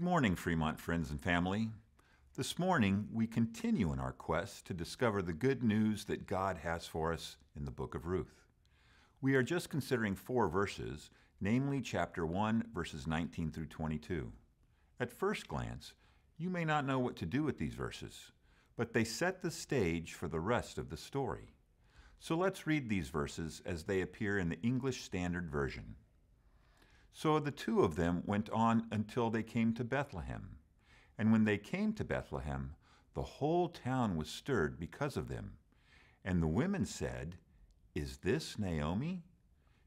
morning, Fremont friends and family. This morning, we continue in our quest to discover the good news that God has for us in the book of Ruth. We are just considering 4 verses, namely chapter 1, verses 19 through 22. At first glance, you may not know what to do with these verses, but they set the stage for the rest of the story. So let's read these verses as they appear in the English Standard Version. So the 2 of them went on until they came to Bethlehem. And when they came to Bethlehem, the whole town was stirred because of them. And the women said, "Is this Naomi?"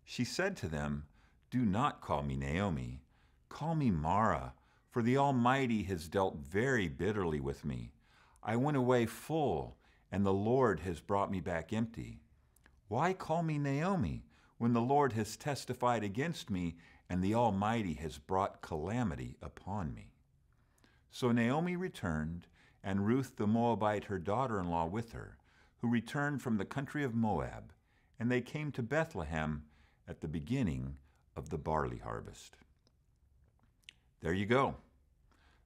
She said to them, "Do not call me Naomi. Call me Mara, for the Almighty has dealt very bitterly with me. I went away full, and the Lord has brought me back empty. Why call me Naomi, when the Lord has testified against me, and the Almighty has brought calamity upon me?" So Naomi returned, and Ruth the Moabite, her daughter-in-law, with her, who returned from the country of Moab, and they came to Bethlehem at the beginning of the barley harvest. There you go.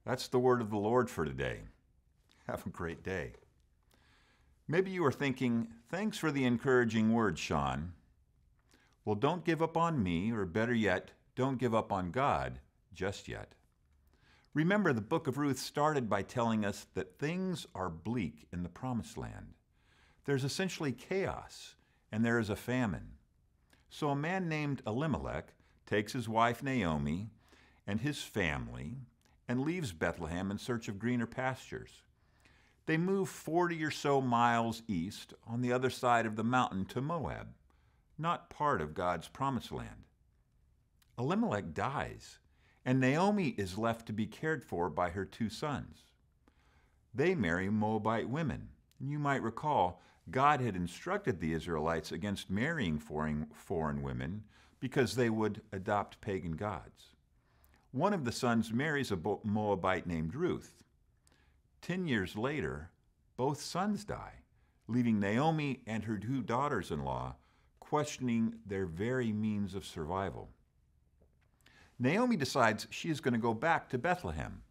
That's the word of the Lord for today. Have a great day. Maybe you are thinking, thanks for the encouraging words, Sean. Well, don't give up on me, or better yet, don't give up on God just yet. Remember, the book of Ruth started by telling us that things are bleak in the Promised Land. There's essentially chaos, and there is a famine. So a man named Elimelech takes his wife Naomi and his family and leaves Bethlehem in search of greener pastures. They move 40 or so miles east on the other side of the mountain to Moab, not part of God's Promised Land. Elimelech dies, and Naomi is left to be cared for by her 2 sons. They marry Moabite women, and you might recall God had instructed the Israelites against marrying foreign women because they would adopt pagan gods. One of the sons marries a Moabite named Ruth. 10 years later, both sons die, leaving Naomi and her 2 daughters-in-law questioning their very means of survival. Naomi decides she is going to go back to Bethlehem,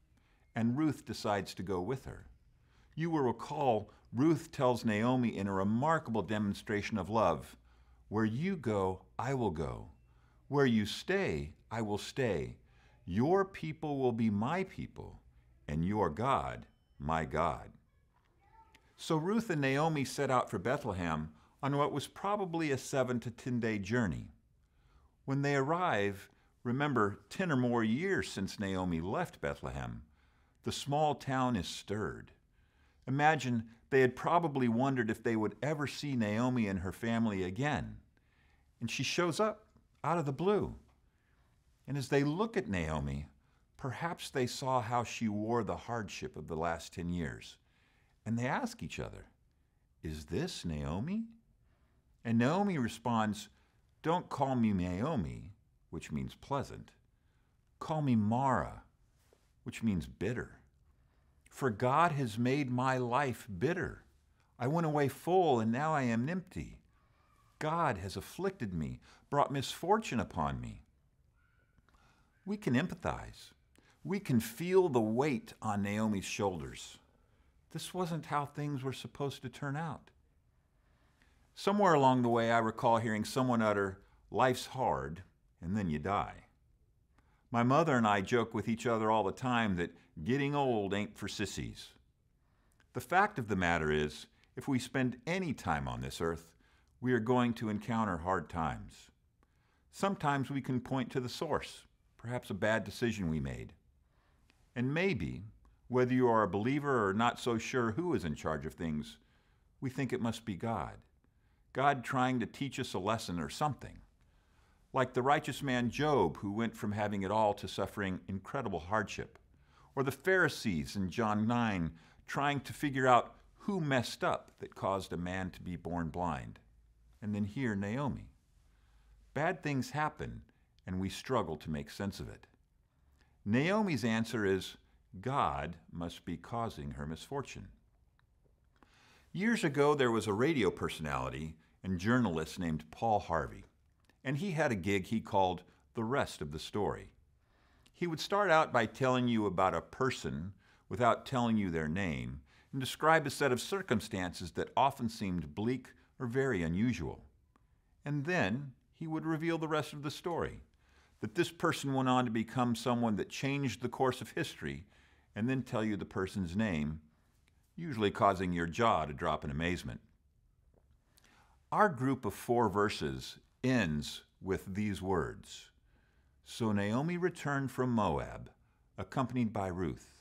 and Ruth decides to go with her. You will recall Ruth tells Naomi in a remarkable demonstration of love, "Where you go, I will go. Where you stay, I will stay. Your people will be my people, and your God, my God." So Ruth and Naomi set out for Bethlehem on what was probably a 7 to 10-day journey. When they arrive, remember, 10 or more years since Naomi left Bethlehem, the small town is stirred. Imagine they had probably wondered if they would ever see Naomi and her family again. And she shows up out of the blue. And as they look at Naomi, perhaps they saw how she wore the hardship of the last 10 years. And they ask each other, "Is this Naomi?" And Naomi responds, "Don't call me Naomi," which means pleasant. "Call me Mara," which means bitter. "For God has made my life bitter. I went away full, and now I am empty. God has afflicted me, brought misfortune upon me." We can empathize. We can feel the weight on Naomi's shoulders. This wasn't how things were supposed to turn out. Somewhere along the way, I recall hearing someone utter, "Life's hard, and then you die." My mother and I joke with each other all the time that getting old ain't for sissies. The fact of the matter is, if we spend any time on this earth, we are going to encounter hard times. Sometimes we can point to the source, perhaps a bad decision we made. And maybe, whether you are a believer or not so sure who is in charge of things, we think it must be God. God trying to teach us a lesson or something. Like the righteous man Job, who went from having it all to suffering incredible hardship. Or the Pharisees in John 9, trying to figure out who messed up that caused a man to be born blind. And then here, Naomi. Bad things happen, and we struggle to make sense of it. Naomi's answer is, God must be causing her misfortune. Years ago, there was a radio personality and journalist named Paul Harvey, and he had a gig he called The Rest of the Story. He would start out by telling you about a person without telling you their name and describe a set of circumstances that often seemed bleak or very unusual. And then he would reveal the rest of the story, that this person went on to become someone that changed the course of history, and then tell you the person's name, usually causing your jaw to drop in amazement. Our group of 4 verses ends with these words: "So Naomi returned from Moab, accompanied by Ruth,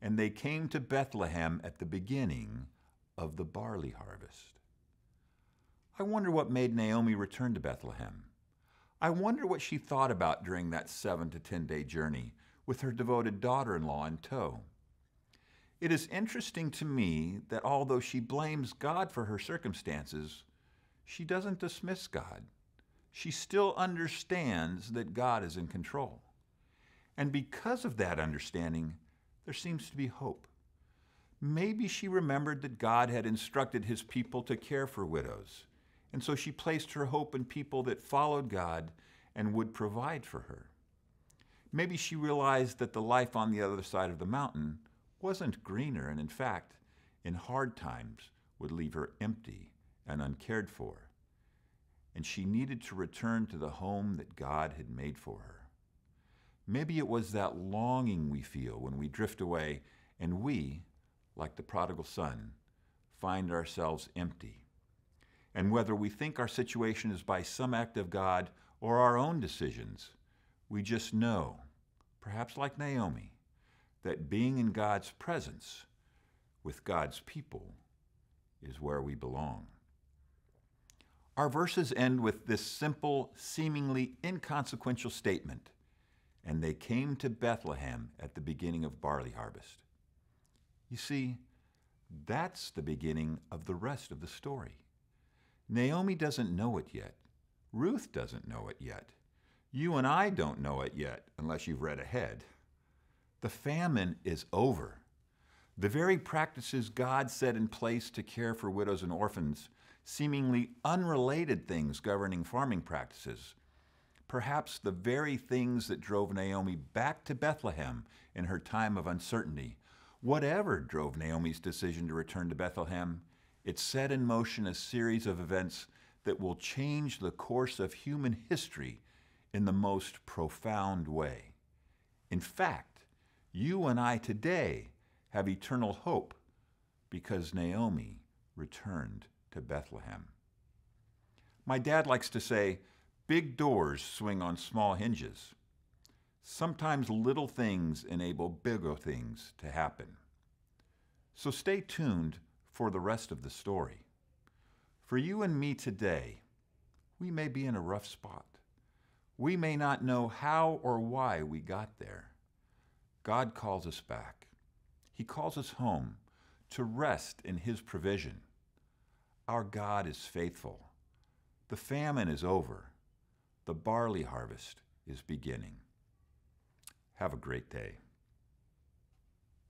and they came to Bethlehem at the beginning of the barley harvest." I wonder what made Naomi return to Bethlehem. I wonder what she thought about during that 7 to 10-day journey with her devoted daughter-in-law in tow. It is interesting to me that although she blames God for her circumstances, she doesn't dismiss God. She still understands that God is in control. And because of that understanding, there seems to be hope. Maybe she remembered that God had instructed his people to care for widows, and so she placed her hope in people that followed God and would provide for her. Maybe she realized that the life on the other side of the mountain wasn't greener, and in fact, in hard times, would leave her empty and uncared for. And she needed to return to the home that God had made for her. Maybe it was that longing we feel when we drift away and we, like the prodigal son, find ourselves empty. And whether we think our situation is by some act of God or our own decisions, we just know, perhaps like Naomi, that being in God's presence with God's people is where we belong. Our verses end with this simple, seemingly inconsequential statement: "And they came to Bethlehem at the beginning of barley harvest." You see, that's the beginning of the rest of the story. Naomi doesn't know it yet. Ruth doesn't know it yet. You and I don't know it yet, unless you've read ahead. The famine is over. The very practices God set in place to care for widows and orphans, seemingly unrelated things governing farming practices, perhaps the very things that drove Naomi back to Bethlehem in her time of uncertainty, whatever drove Naomi's decision to return to Bethlehem, it set in motion a series of events that will change the course of human history in the most profound way. In fact, you and I today have eternal hope because Naomi returned to Bethlehem. My dad likes to say, big doors swing on small hinges. Sometimes little things enable bigger things to happen. So stay tuned for the rest of the story. For you and me today, we may be in a rough spot. We may not know how or why we got there. God calls us back. He calls us home to rest in his provision. Our God is faithful. The famine is over. The barley harvest is beginning. Have a great day.